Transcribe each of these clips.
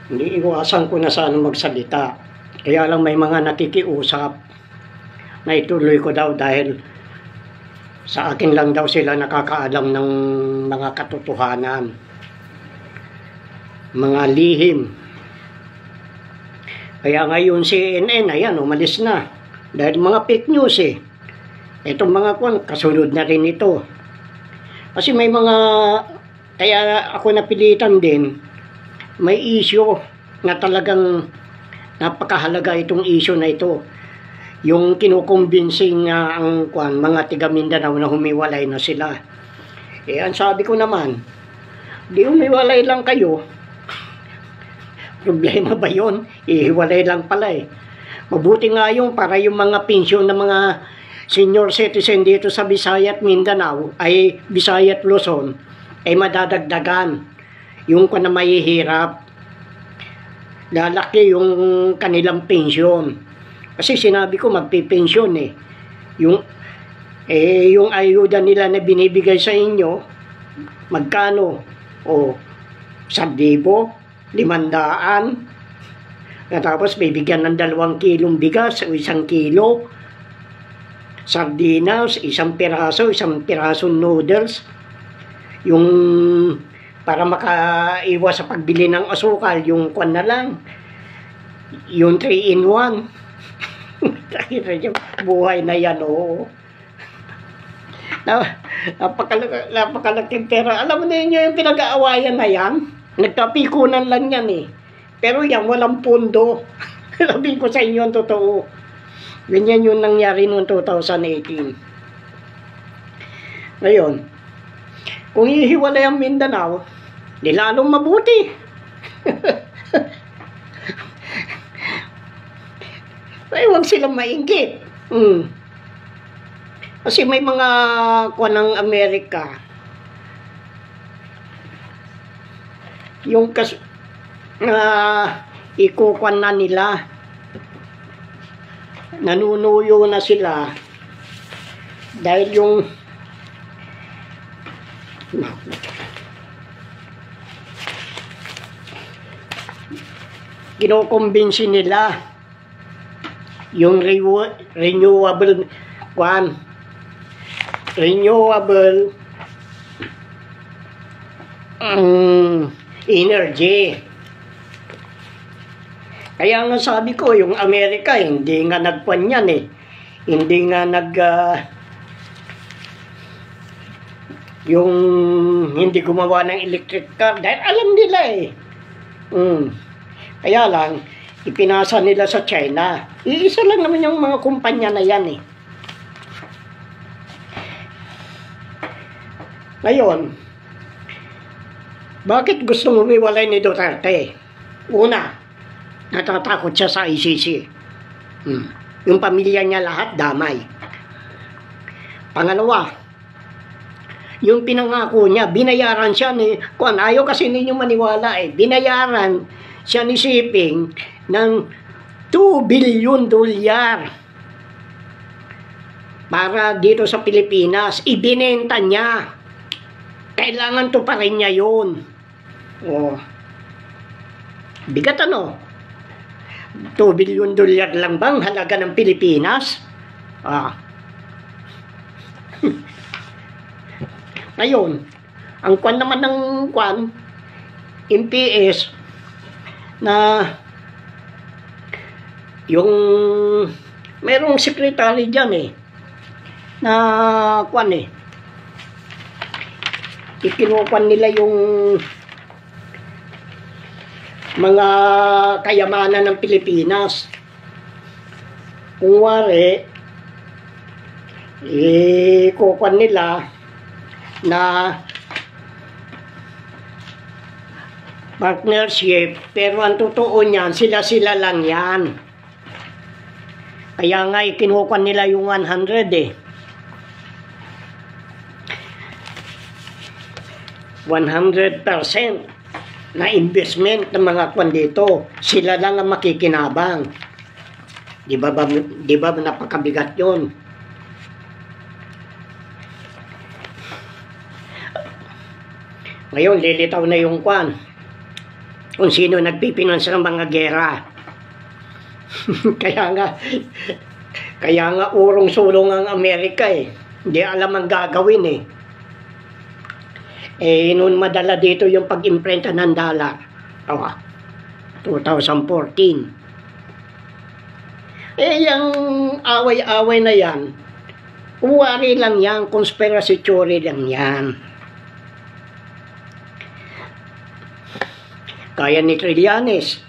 Hindi iwasan ko na sana magsalita. Kaya lang may mga nakikiusap na ituloy ko daw dahil sa akin lang daw sila nakakaalam ng mga katotohanan, mga lihim. Kaya ngayon si CNN, ayan, umalis na. Dahil mga fake news eh. Itong mga kasunod na rin ito. Kasi may mga, kaya ako napilitan din, may issue na talagang napakahalaga itong issue na ito. Yung kinukumbinsing ang mga tiga Mindanao na humiwalay na sila. Eh, ang sabi ko naman, di humiwalay lang kayo. Problema ba yun? Ihiwalay lang pala eh. Mabuti nga yung para yung mga pensyon ng mga senior citizen dito sa Visayas at Mindanao, ay Visayas at Luzon, ay madadagdagan. Yung na mahihirap, lalaki yung kanilang pensyon. Kasi sinabi ko magpipensyon eh. Yung ayuda nila na binibigay sa inyo, magkano? O, 1,000, 500, tapos bibigyan ng 2 kilong bigas o 1 kilo, sardinas, 1 pirasong noodles, yung para makaiwas sa pagbili ng asukal, yung kwan na lang, yung 3-in-1. Buhay na yan, oo. Napakalaking pera. Alam mo na yun, yung pinag-aawayan na yan, nagkapikunan lang yan eh. Pero yan, walang pundo. Sabihin ko sa inyo ang totoo. Ganyan yung nangyari noong 2018. Ngayon, kung ihiwalay ang Mindanao, di lalong mabuti. Ay, huwag silang mainggit. Kasi may mga kuwan ng Amerika, yung ikukuan na nila, nanunuyo na sila dahil yung kinukumbinsi nila yung renewable energy. Kaya nga sabi ko, yung Amerika hindi nga nagpan yan eh. Hindi nga yung hindi gumawa ng electric car dahil alam nila eh. Kaya lang ipinasa nila sa China. Iisa lang naman yung mga kumpanya na yan eh. Ngayon, bakit gustong humiwalay ni Duterte? Una, natatakot siya sa ICC. Yung pamilya niya lahat damay. Pangalawa, yung pinangako niya, binayaran siya ni, ayaw kasi ninyo maniwala eh, binayaran siya ni Siping ng $2 billion para dito sa Pilipinas. Ibinenta niya. Kailangan to pa rin niya yun. Bigat ano? $2 billion lang bang halaga ng Pilipinas? Ngayon, ang kwan naman ng MPS na yung merong secretary dyan eh na ikinukuan nila yung mga kayamanan ng Pilipinas. Kung wari ikukuan nila na partnership, pero ang totoo niyan, sila-sila lang yan. Kaya nga kinukuha nila yung 100 eh. 100% na investment ng mga kwan dito, sila lang ang makikinabang. Di ba napakabigat yun? Ngayon, lilitaw na yung kwan. kung sino nagpipinansa ng mga gera. kaya nga urong-sulong ang Amerika eh. Hindi alam ang gagawin eh. Noon madala dito yung pag-imprenta ng dollar. 2014. Yung away-away na yan, uwari lang yan, conspiracy theory lang yan. Kaya ni Trillanes.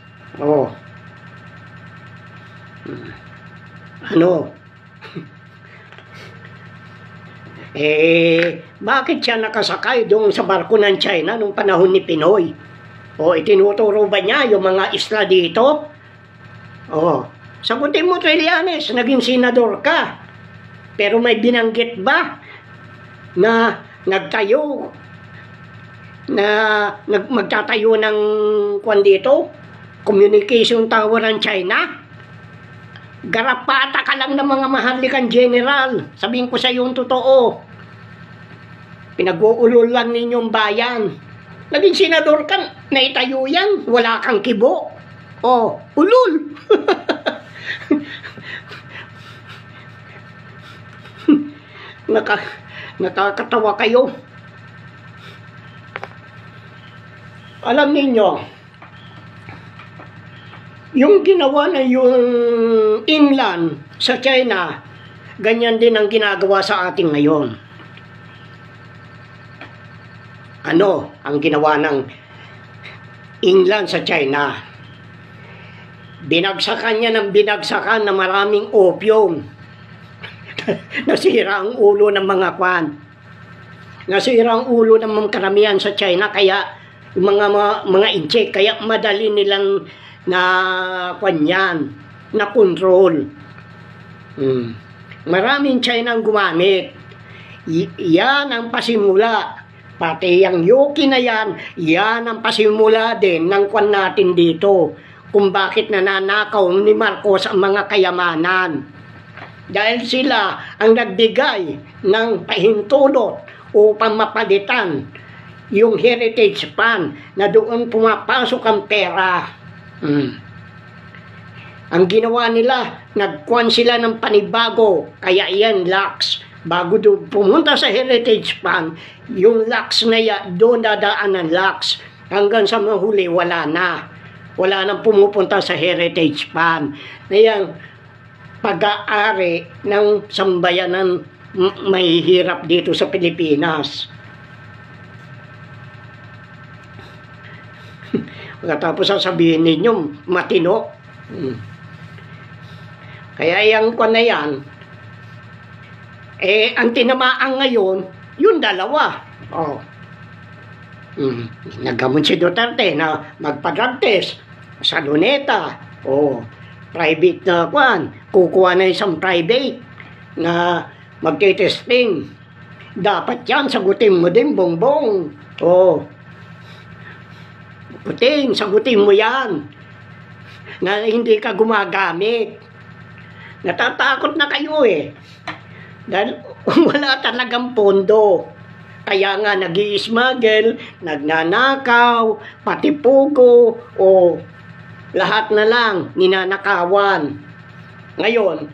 Bakit siya nakasakay doon sa barko ng China nung panahon ni Pinoy? Itinuturo ba niya yung mga isla dito? Sagutin mo, Trillanes, naging senador ka. Pero may binanggit ba na magtatayo ng communication tower ng China? Garapata ka lang ng mga mahalikan general. Sabihin ko sa iyo yung totoo. Pinag-uulol lang ninyong bayan. Naging senador ka, naitayo yan. Wala kang kibo. Ulul. Nakakatawa kayo. Alam ninyo, yung ginawa na yung England sa China, ganyan din ang ginagawa sa ating ngayon. Ano ang ginawa ng England sa China? Binagsakan niya ng binagsakan na maraming opium. Nasira ang ulo ng mga kwan. Nasira ang ulo ng mga karamihan sa China, kaya yung mga incheck, kaya madali nilang na control. Maraming China ang gumamit. Yan ang pasimula. Pati yung Yuki na yan ang pasimula din ng kwan natin dito. Kung bakit nananakaw ni Marcos ang mga kayamanan. Dahil sila ang nagbigay ng pahintulot upang mapalitan yung heritage fund na doon pumapasok ang pera. Ang ginawa nila, nagkuhan sila ng panibago, kaya yan lax. Bago doon pumunta sa heritage fund, yung lax na yan, doon dadaan ng lax. Hanggang sa mahuli, wala na. Wala nang pumupunta sa heritage fund. Na yung pag-aari ng sambayanan mahihirap dito sa Pilipinas. Tapos sasabihin ninyo, matino. Kaya yung kwan na yan, ang tinamaan ngayon, yung dalawa. Naggamon si Duterte na magpa-drug test sa Luneta. Private na kwan. Kukuha na isang private na magte-testing. Dapat yan, sagutin mo din, Bongbong. Puting, sagutin mo yan na hindi ka gumagamit. Natatakot na kayo eh. Dahil wala talagang pondo. Kaya nga nag-i-smuggle, nagnanakaw, pati pugo, lahat na lang ninanakawan. Ngayon,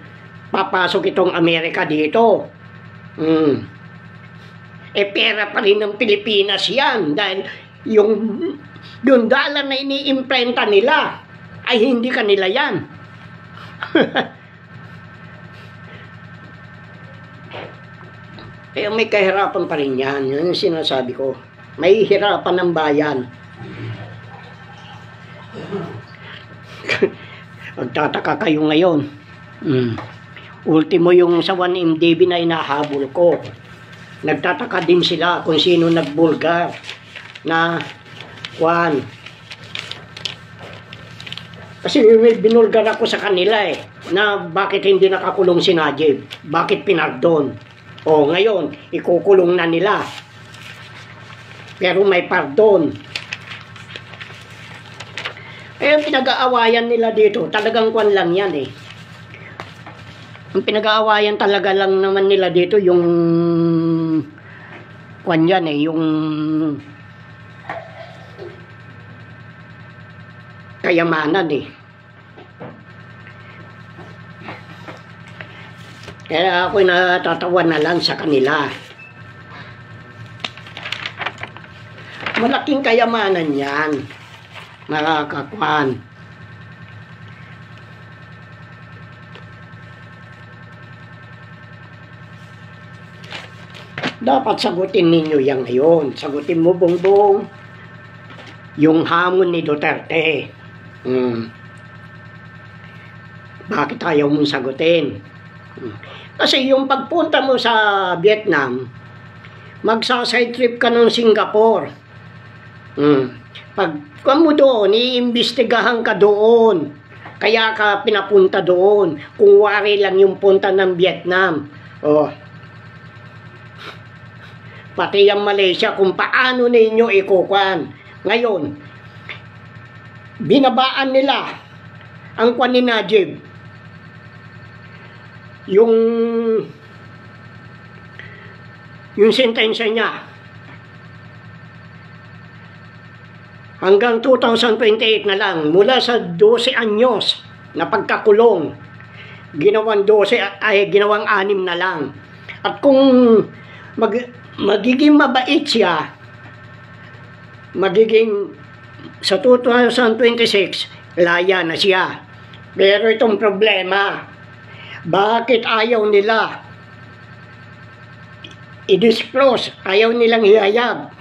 papasok itong Amerika dito. Pera pa rin ng Pilipinas yan dahil yung dollar na iniimprenta nila ay hindi kanila yan. Kaya may kahirapan pa rin yan. Yun yung sinasabi ko. May hirapan ng bayan. Magtataka kayo ngayon. Ultimo yung sa 1MDB na inahabol ko. Nagtataka din sila kung sino nagbulgar na kwan. Kasi may binulgar ako sa kanila na bakit hindi nakakulong si Najib, bakit pinardon. Ngayon, ikukulong na nila. Pero may pardon. Ang pinag-aawayan nila dito, talagang kwan lang yan Ang pinag-aawayan talaga lang naman nila dito yung kwan yan yung kayamanan eh. Kaya ako'y natatawa na lang sa kanila. Malaking kayamanan yan, mga kakwan. Dapat sagutin ninyo yan ngayon. Sagutin mo, Bongbong, yung hamon ni Duterte. Bakit ayaw mong sagutin? Kasi yung pagpunta mo sa Vietnam, magsa-side trip ka ng Singapore. Pag mo doon, iimbestigahan ka doon. Kaya ka pinapunta doon. Kung wari lang yung punta ng Vietnam. Pati yung Malaysia, kung paano ninyo ikukuhan. Ngayon, binabaan nila ang kwan ni Najib. Yung sentensya niya. Hanggang 2028 na lang, mula sa 12 anyos na pagkakulong, ginawang 6 na lang. At kung magiging mabait siya, magiging sa 2026, laya na siya. Pero itong problema, bakit ayaw nila i-disclose, ayaw nilang ihayag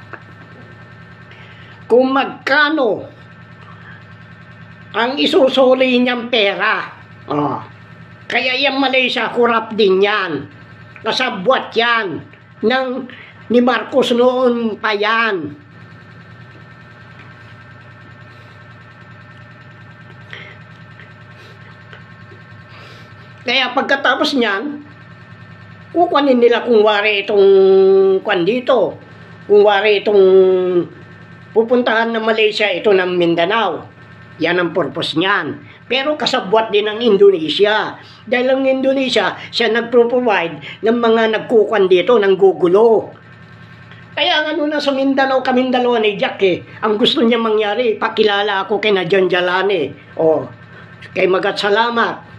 kung magkano ang isusuli niyang pera. Kaya yung Malaysia, kurap din yan. Kasabwat yan ni Marcos noon pa yan. Kaya pagkatapos niyan, kukunin nila kung wari itong kwan dito. Kung wari itong pupuntahan ng Malaysia, ito ng Mindanao. Yan ang purpose niyan. Pero kasabwat din ng Indonesia. Dahil ang Indonesia, siya nagpro-provide ng mga nagkukuan dito, ng gugulo. Kaya ano na sa Mindanao, kaming dalawa ni Jack ang gusto niya mangyari, pakilala ako kay Nadjan Jalane. Kay Magat Salamat.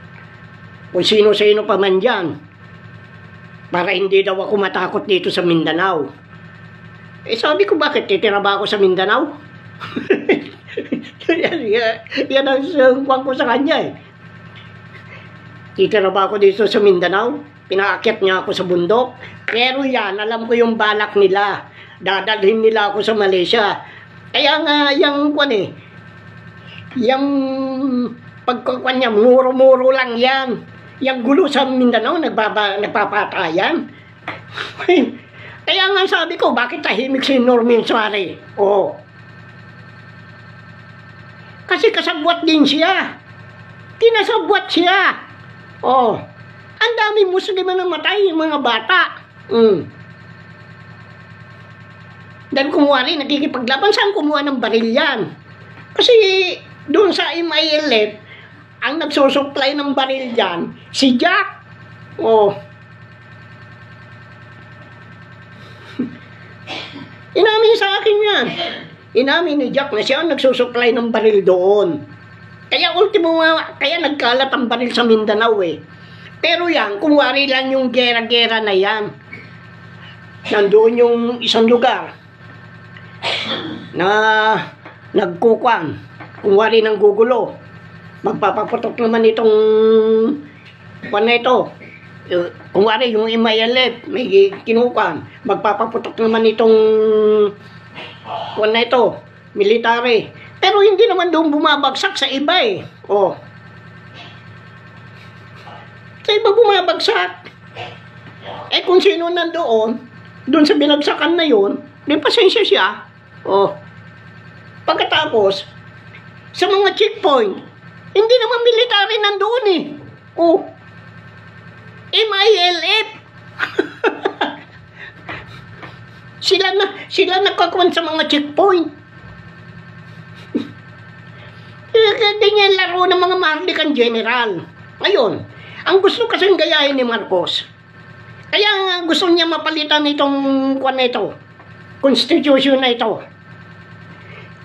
Kung sino-sino pa man dyan. Para hindi daw ako matakot dito sa Mindanao. Sabi ko, bakit titira ba ako sa Mindanao? Yan ang sangkwang ko sa kanya Titira ba ako dito sa Mindanao? Pinaakyat niya ako sa bundok. Pero yan, alam ko yung balak nila. Dadalhin nila ako sa Malaysia. Kaya nga, yung pagkukuan niya, muro-muro lang yan. Yung gulo sa Mindanao, nagpapatayan. Kaya nga sabi ko, bakit tahimik si Norman Suarez? Kasi kasabwat din siya. Kinasabwat siya. Ang dami Muslim na namatay, yung mga bata. Dahil kumuha rin, nakikipaglaban. Saan kumuha ng baril yan? Kasi doon sa MILF, ang nagsusupply ng baril dyan, si Jack. Inamin sa akin yan. Inamin ni Jack na siya ang nagsusupply ng baril doon. Kaya ultimo kaya nagkalat ang baril sa Mindanao Pero yan, kung wari lang yung gera-gera na yan. Nandoon yung isang lugar na nagkukuan. Kung wari ng gugulo, magpapaputok naman itong kwan na ito. Kung wari yung MILF, may kinukuan. Magpapaputok naman itong kwan na ito, military. Pero hindi naman doon bumabagsak sa iba Sa iba bumabagsak. Kung sino nandoon, doon sa binagsakan na yun, di pasensya siya. Pagkatapos, sa mga checkpoint, hindi naman military nandoon MILF. Sila nagkakuan sa mga checkpoint. Ganyan laro ng mga Marlican General. Ngayon, ang gusto kasing gayahin ni Marcos, kaya gusto niya mapalitan itong kwan na ito, constitution na ito.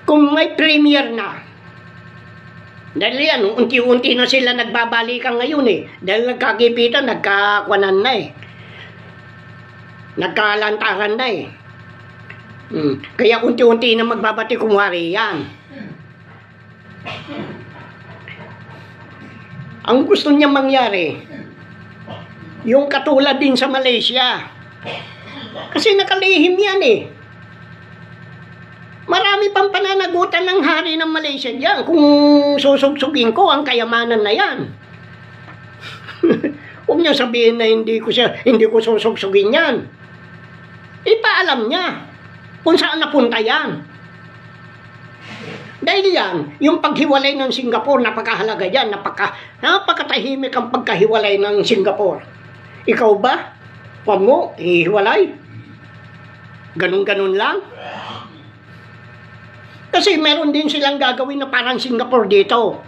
Kung may premier na, Dahil yan, unti-unti na sila nagbabalikan ngayon eh. Dahil nagkagipitan, nagkakwanan na eh. Nagkalantaran na eh. Kaya unti-unti na magbabati kumwari yan. Ang gusto niya mangyari, yung katulad din sa Malaysia. Kasi nakalihim yan eh. Marami pang pananagutan ng hari ng Malaysia diyan kung susugsugin ko ang kayamanan na yan. Huwag niyo sabihin na hindi ko susugsugin yan. Ipaalam niya kung saan napunta yan. Dahil yan, yung paghiwalay ng Singapore, napakahalaga yan, napakatahimik ang pagkahiwalay ng Singapore. Ikaw ba? Huwag mo, ihiwalay. Ganun-ganun lang. Kasi meron din silang gagawin na parang Singapore dito.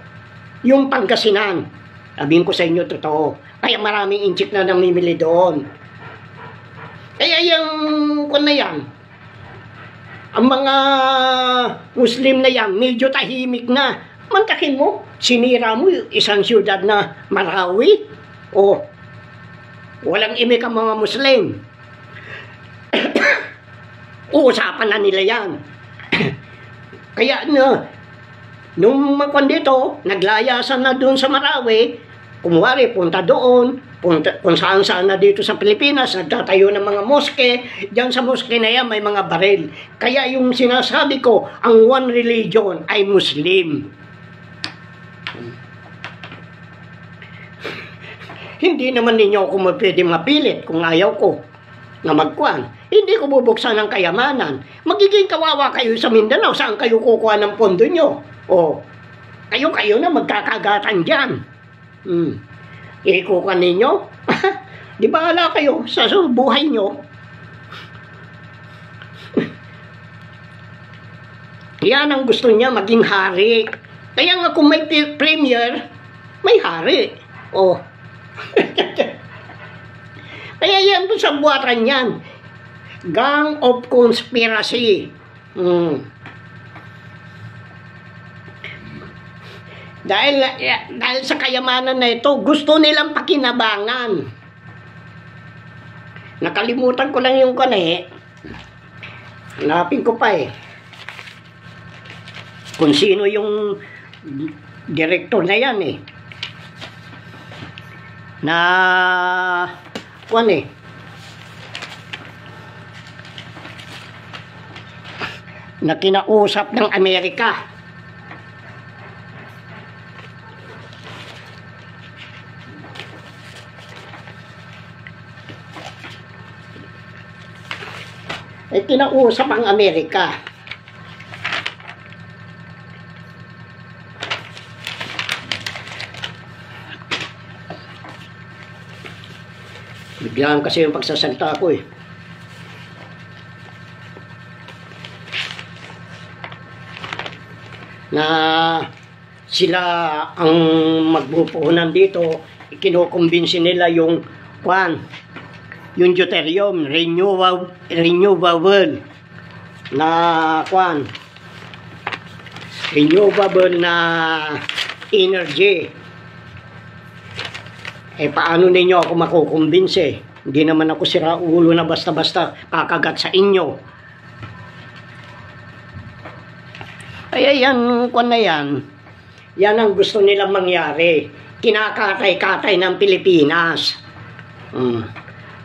Yung Pangasinan. Sabihin ko sa inyo, totoo. Kaya maraming inchik na namimili doon. Kaya yung kung na yan, ang mga Muslim na yan, medyo tahimik na. Mantakin mo, sinira mo isang siyudad na Marawi. O, walang imik ang mga Muslim. Uusapan na nila yan. Kaya nung magkwan dito, naglayasan na doon sa Marawi, kumwari, punta doon, kung saan-saan na dito sa Pilipinas, nagtatayo ng mga moske, diyan sa moske na yan may mga baril. Kaya yung sinasabi ko, ang one religion ay Muslim. Hindi naman ninyo ako pwede mapilit kung ayaw ko na magkwan. Hindi ko bubuksan ng kayamanan. Magiging kawawa kayo sa Mindanao. Saan kayo kukuha ng pondo nyo? O, kayo na magkakagatan dyan. Ikukuha ninyo? Di ba ala kayo sa buhay nyo? Yan ang gusto niya, maging hari. Kaya nga kung may premier, may hari. O. Kaya yan doon sa buwatan yan. Gang of conspiracy. Dahil sa kayamanan na ito, gusto nilang pakinabangan. Nakalimutan ko lang yung kane. Hanapin ko pa eh. Kung sino yung director na yan eh. Na kinausap ng Amerika. Kinausap ang Amerika. Biglaan kasi yung pagsasalita ko eh. Na sila ang magpupuhunan dito, kinukumbinsi nila yung yung deuterium, renewable na energy. Paano ninyo ako makukumbinsi? Hindi naman ako siraulo na basta-basta kakagat sa inyo. Kaya yan ang gusto nilang mangyari. Kinakatay-katay ng Pilipinas.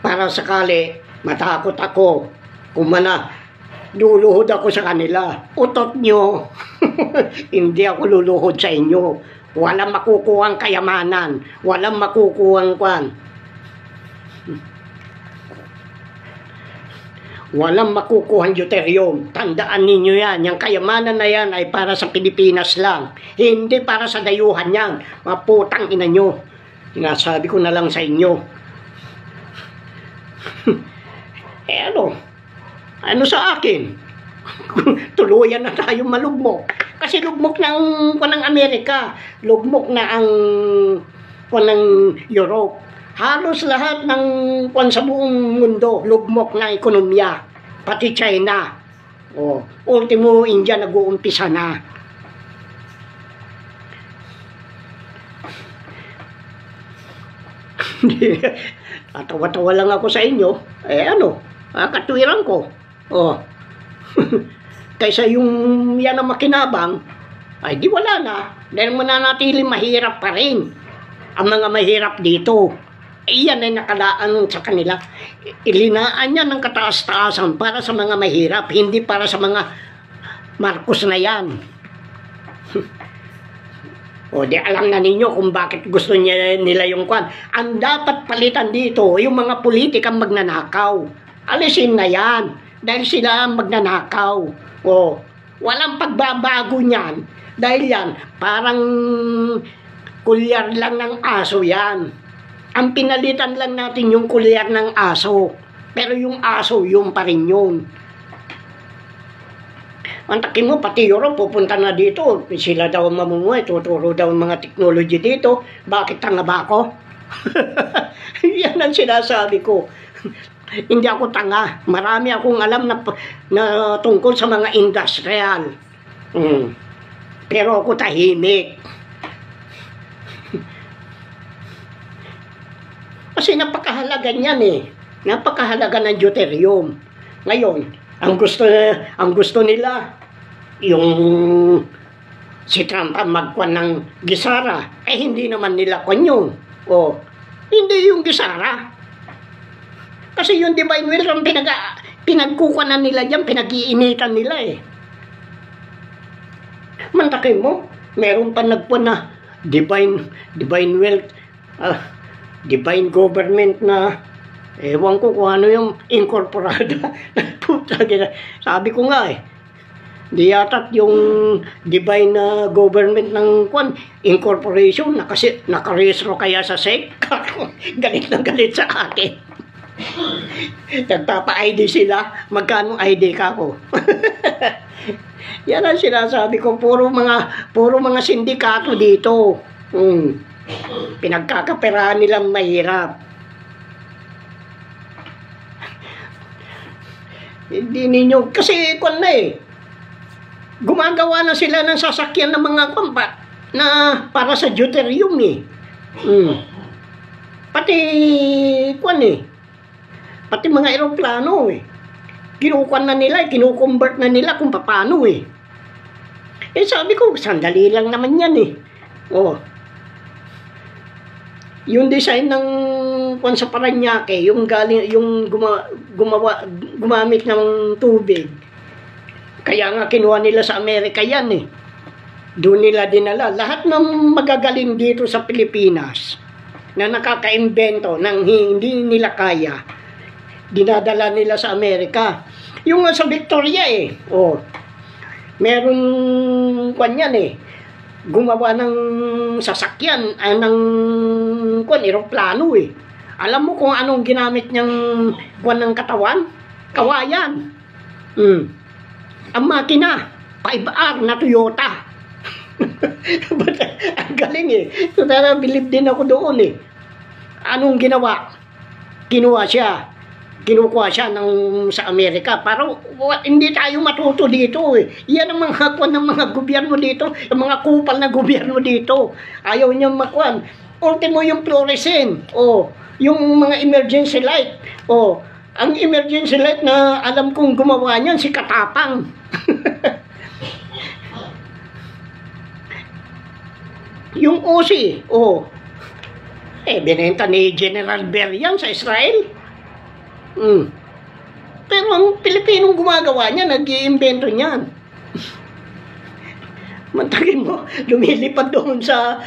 Para sakali matakot ako kung luluhod ako sa kanila. Utot nyo. Hindi ako luluhod sa inyo. Walang makukuhang kayamanan. Walang makukuhang walang makukuhang deuterium. Tandaan ninyo yan. Yung kayamanan na yan ay para sa Pilipinas lang. Hindi para sa dayuhan yan. Maputang ina nyo. Sinasabi ko na lang sa inyo. Ano sa akin? Tuluyan na tayo malugmok. Kasi lugmok ng Amerika, lugmok na ang ng Europe. Halos lahat ng sa buong mundo, lugmok na ekonomiya. Pati China. Ultimo India nag-uumpisa na. Tatawa-tawa lang ako sa inyo. Katwiran ko. Oh. Kaysa yung yan ang makinabang, ay di wala na. Dahil mananatili mahirap pa rin. Ang mga mahirap dito, iyan ay nakalaan sa kanila. Ilinaan niya ng kataas-taasan para sa mga mahirap, hindi para sa mga Marcos na yan. O di alam na ninyo kung bakit gusto nila yung kwan. Ang dapat palitan dito, yung mga politikang magnanakaw. Alisin na yan, dahil sila ang magnanakaw. O, walang pagbabago niyan. Dahil yan, parang kulyar lang ng aso yan. Ang pinalitan lang natin yung kulyar ng aso. Pero yung aso, yung pa rin yun. Antakin mo, pati Europe, pupunta na dito. Sila daw mamumuhay, tuturo daw ang mga technology dito. Bakit tanga ba ako? Yan ang sinasabi ko. Hindi ako tanga. Marami akong alam na tungkol sa mga industrial. Pero ako tahimik. Kasi napakahalaga niyan eh. Napakahalaga ng deuterium. Ngayon, ang gusto nila, yung si Trump ang magkwan ng gisara. Hindi naman nila kwan yun. Hindi yung gisara. Kasi yung divine will, ang pinagkukunan nila dyan, pinag-iinitan nila eh. Mantakin mo, meron pa nagpuan na divine will, divine government na, ewan ko kung ano yung incorporada. Sabi ko nga eh, di yata't yung divine government ng kwan, incorporation, nakarehistro kaya sa SEC. Galit na galit sa akin. Nagpapa-ID sila, magkano ID ka ko? Yan ang sinasabi ko, puro mga sindikato dito. Pinagkakaperahan nilang mahirap. Hindi ninyo, kasi kung na eh, gumagawa na sila ng sasakyan ng mga kompa na para sa deuterium eh. Pati kung eh, pati mga aeroplano eh, kinukuan na nila, kinukonvert na nila kung paano eh. Sabi ko, sandali lang naman yan eh. Yung design ng kung sa Paranaque, yung gumamit ng tubig. Kaya nga kinuha nila sa Amerika yan eh. Doon nila dinala. Lahat ng magagaling dito sa Pilipinas na nakaka-invento ng hindi nila kaya, dinadala nila sa Amerika. Yung sa Victoria eh. Meron kwan yan eh. Gumawa ng sasakyan, ng aeroplano eh. Alam mo kung anong ginamit niyang kwan ng katawan? Kawayan. Ang makina, 5R na Toyota. Ang galing eh. Bilib din ako doon eh. Anong ginawa? Kinuha siya sa Amerika. Pero hindi tayo matuto dito eh. Yan ang mga kwan ng mga gobyerno dito, yung mga kupal na gobyerno dito. Ayaw niyang makwan. Ultimo yung fluorescent. Yung mga emergency light. Ang emergency light na alam kong gumawa niyan, si Katapang. Yung OC, binenta ni General Berian sa Israel. Pero ang Pilipinong gumagawa niya, nag-iimbento niyan. Mantagin mo, lumilipad doon sa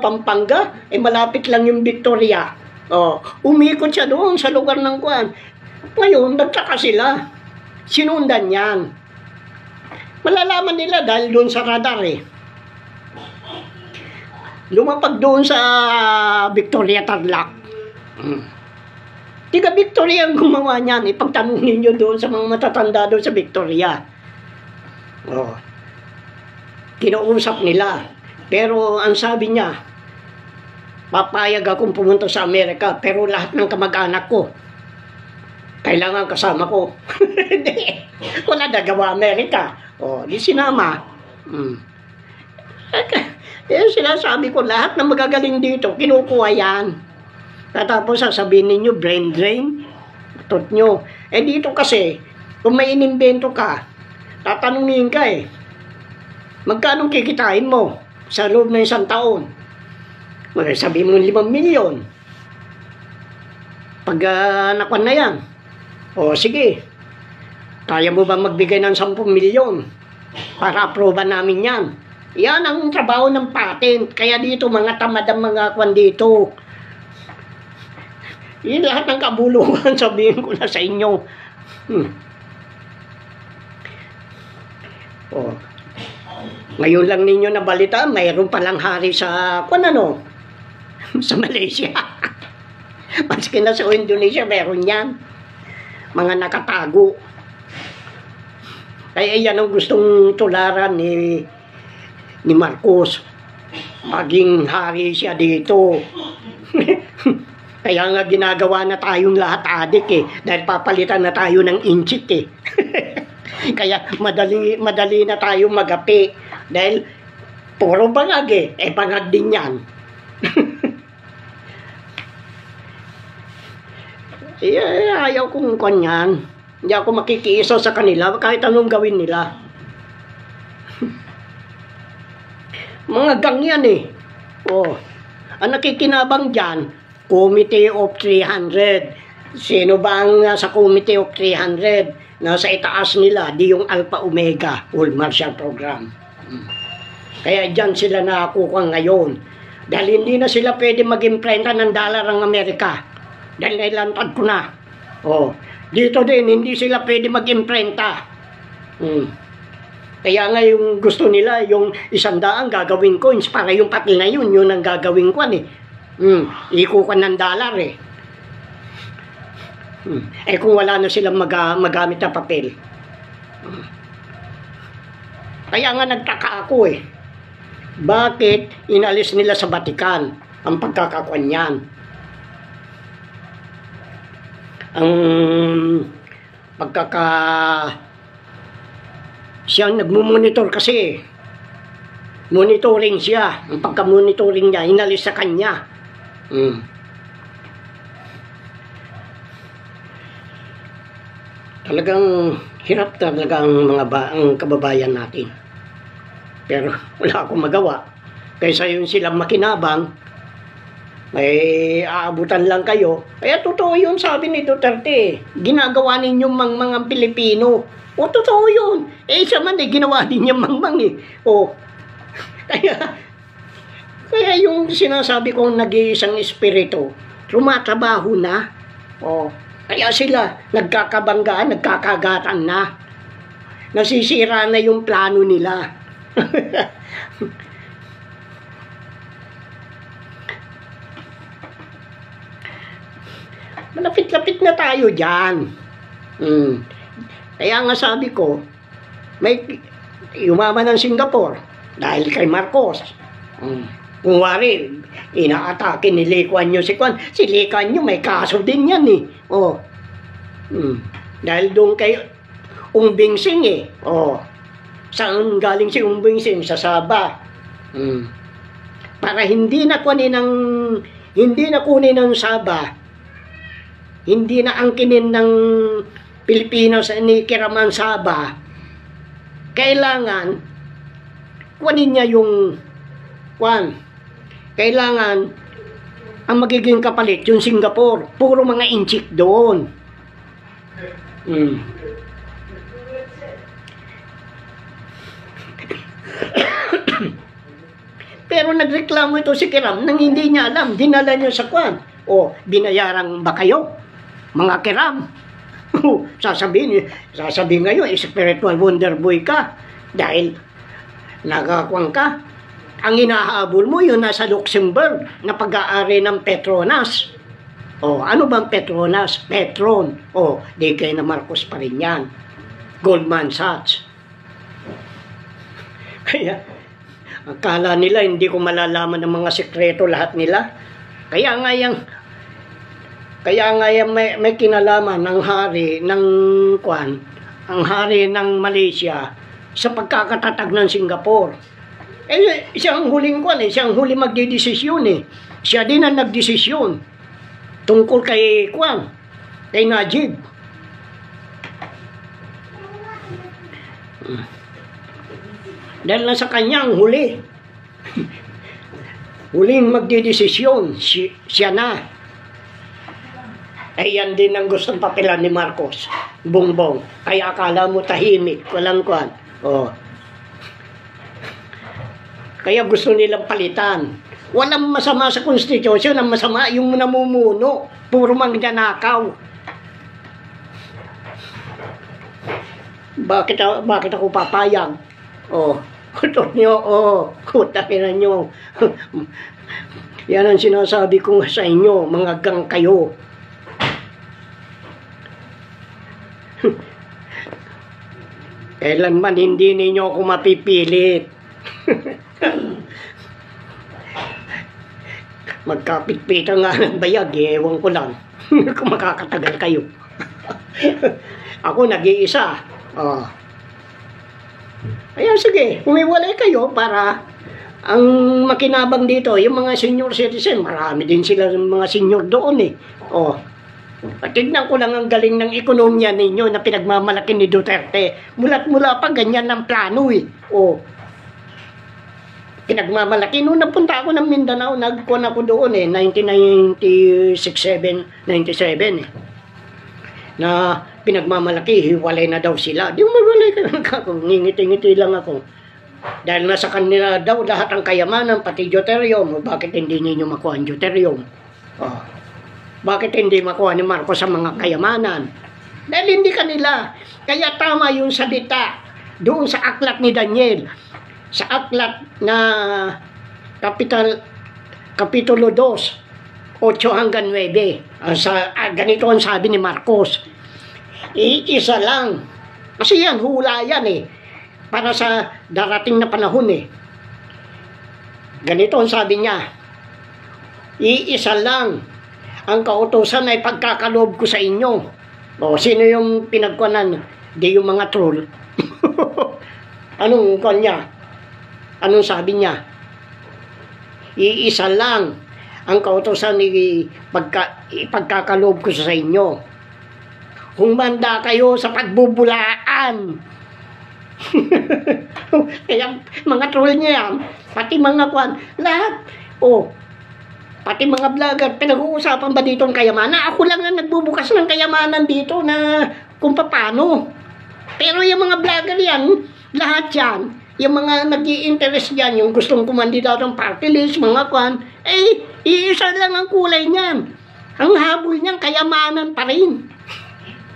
Pampanga, malapit lang yung Victoria. Umikot siya doon sa lugar ng kwan. Ngayon, nagtaka sila. Sinundan yan. Malalaman nila dahil doon sa radar eh. Lumapag doon sa Victoria Tarlac. Tiga Victoria ang gumawa niyan. Ipagtanungin niyo doon sa mga matatanda doon sa Victoria. Kinausap nila. Pero ang sabi niya, papayag akong pumunta sa Amerika, pero lahat ng kamag-anak ko, kailangan kasama ko. Wala nagawa Amerika. Di sinama. Eh, sinasabi ko, lahat ng magagaling dito, kinukuha yan. Tapos sasabihin ninyo, brain drain, tot nyo. Eh, dito kasi, kung may inimbento ka, tatanungin ka eh, magkano kikitain mo sa loob ng 1 taon? Sabihin mo 5 milyon. Pag nakuha na yan, o sige, kaya mo ba magbigay ng 10 milyon para aproba namin yan? Yan ang trabaho ng patent. Kaya dito, mga tamad ang mga kwan dito. Yung lahat ng kabuluhan, sabihin ko na sa inyo. Oh. Ngayon lang ninyo nabalita, mayroon palang hari sa, kwan ano, sa Malaysia. Maski na sa Indonesia, mayroon yan. Mga nakatago. Kaya yan ang gustong tularan ni Marcos. Maging hari siya dito. Kaya nga ginagawa na tayong lahat adik eh. Dahil papalitan na tayo ng inchik eh. Kaya madali na tayo magapi. Dahil puro bangag eh. Eh bangag din yan. Ayaw kong kanyan. Hindi ako makikiisa sa kanila kahit anong gawin nila. Mga gang yan eh. Oh, ang nakikinabang dyan, Committee of 300. Sino ba ang nasa Committee of 300? Nasa itaas nila, di yung Alpha Omega, World Marshall Program. Kaya dyan sila nakakuha ngayon. Dahil hindi na sila pwede mag-imprenta ng dollar ng Amerika. Dahil nailantad ko na. Oh, dito din, hindi sila pwede mag-imprenta. Kaya nga yung gusto nila, yung 100 gagawin coins, para yung pati na yun ang gagawin ko eh. Ikukan ng dollar eh. Eh kung wala na silang magamit na papel. Kaya nga nagtaka ako eh. Bakit inalis nila sa Vatican ang pagkakakuan yan? Ang siya nagmumonitor kasi. Monitoring siya. Ang pagka-monitoring niya, inalis sa kanya. Talagang hirap talaga ang kababayan natin. Pero wala akong magawa. Kaysa yun silang makinabang, may aabutan lang kayo. Kaya totoo yun, sabi ni Duterte. Ginagawa ninyong mga Pilipino. O totoo yun. Eh siya man eh, ginawa din niya mangmang eh. O, kaya yung sinasabi kong nag-iisang espiritu, tumatrabaho na. O, kaya sila nagkakabanggaan, nagkakagatan na. Nasisira na yung plano nila. Malapit-lapit na tayo dyan. Kaya nga sabi ko, may yumaman ng Singapore dahil kay Marcos. Kung wari, inaatake ni Lee Kuan Yew si Kuan. Si Lee Kuan Yew may kaso din yan eh. Oh. Dahil doon kay Ung Bing Sing eh. Oh. Saan galing si Ung Bing Sing? Sa Sabah. Para hindi na kunin ng Sabah, hindi na angkinin ng Pilipinas ni Kiraman Sabah, kailangan kunin niya yung kailangan ang magiging kapalit yung Singapore. Puro mga inchik doon. Pero nagreklamo ito si Kiram nang hindi niya alam. Dinala niya sa Kwan. O, binayaran ba kayo? Mga Kiram. Sasabihin ngayon, spiritual wonder boy ka. Dahil nakakuan ka. Ang hinahabol mo yun nasa Luxembourg na pag-aari ng Petronas. O, ano bang Petronas? Petron. O, di kay na Marcos pa rin yan. Goldman Sachs. Kaya, akala nila hindi ko malalaman ng mga sekreto lahat nila. Kaya nga may kinalaman ng hari ng Kwan, ang hari ng Malaysia sa pagkakatatag ng Singapore. Siya ang huling kwan eh. Siya ang huling magdidesisyon eh. Siya din ang nagdesisyon tungkol kay kwan, kay Najib. Dahil nasa kanya ang huli. Huling magdidesisyon, siya na. Ay yan din ang gustong papilan ni Marcos, Bongbong. Kaya akala mo tahimik, walang kwan. Oh. Kaya gusto nilang palitan. Walang masama sa konstitusyon, ang masama yung namumuno. Puro magnanakaw. Bakit ako papayag? Oh, kutot nyo, kutakinan nyo. Yan ang sinasabi ko sa inyo, mga gang kayo. Kailanman hindi ninyo ako mapipilit. Magkapit-pitan nga ng bayag, ewan ko lang. Kung makakatagal kayo. Ako nag-iisa. Ayan, sige, umiwalay kayo para ang makinabang dito, yung mga senior citizen, marami din sila mga senior doon eh. Tignan ko lang ang galing ng ekonomiya ninyo na pinagmamalaki ni Duterte. Mula't-mula pa ganyan ang plano eh. Pinagmamalaki. Noong napunta ako ng Mindanao, nagkuhan ako doon eh, 1996-97 eh. Na pinagmamalaki, hiwalay na daw sila. Di mawalay ka. Ngingiti-ngiti lang ako. Dahil nasa kanila daw lahat ang kayamanan, pati deuterium. Bakit hindi ninyo makuha ang deuterium? Bakit hindi makuha ni Marcos sa mga kayamanan? Dahil hindi kanila. Kaya tama yung salita doon sa aklat ni Daniel. Sa aklat na Kapitulo 2, 8 hanggang 9. Ganito ang sabi ni Marcos. Iisa lang. Kasi yan, hula yan eh. Para sa darating na panahon eh. Ganito ang sabi niya. Iisa lang ang kautusan ay pagkakaloob ko sa inyo. Sino yung pinagkuhanan? Di yung mga troll. Anong kanya? Anong sabi niya? Iisa lang ang kautusan ay pagkakaloob ko sa inyo. Humanda kayo sa pagbubulaan. Kaya mga troll niya yan, pati mga kwan, lahat. Pati mga vlogger, pinag-uusapan ba dito ang kayamanan? Ako lang ang nagbubukas ng kayamanan dito na kung paano. Pero yung mga vlogger yan, lahat yan, yung mga nag-i-interest yan, yung gustong kumandidatong party list, mga kwan, iisa lang ang kulay niyan. Ang habol niyan, kayamanan pa rin.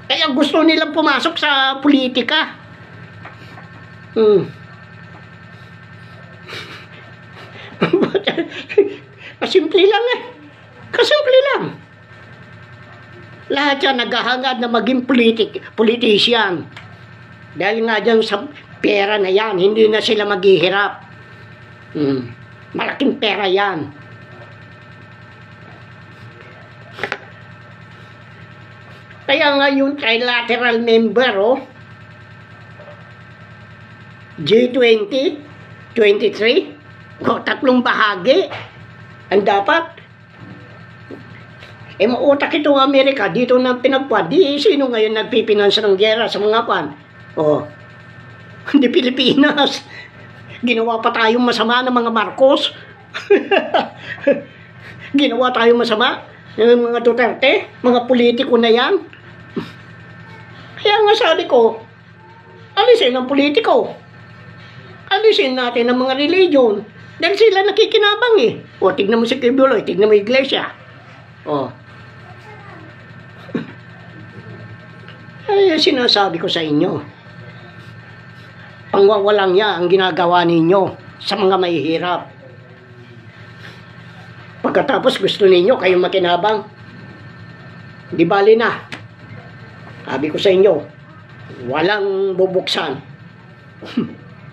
Kaya gusto nilang pumasok sa politika. Kasimple lang eh. Kasimple lang. Lahat yan naghahangad na maging politician. Dahil nga dyan sa pera na yan, hindi na sila maghihirap. Malaking pera yan. Kaya nga yung trilateral member, G20, 23, tatlong bahagi. Ang dapat, mautak itong Amerika, dito na pinagpuan. Di sino ngayon nagpipinansa ng gera sa mga pan? Hindi Pilipinas. Ginawa pa tayong masama ng mga Marcos. Ginawa tayong masama ng mga Duterte, mga politiko na yan. Kaya nga sabi ko, alisin ang politiko. Alisin natin ang mga religion. Dahil sila nakikinabang eh. Tignan mo si Kibuloy, tignan mo yung iglesia. Ay, sinasabi ko sa inyo. Pangwawalang niya ang ginagawa ninyo sa mga mahihirap. Pagkatapos gusto ninyo kayong makinabang. Di bali na. Sabi ko sa inyo, walang bubuksan.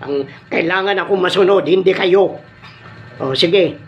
Ang kailangan ako masunod, hindi kayo. Sige.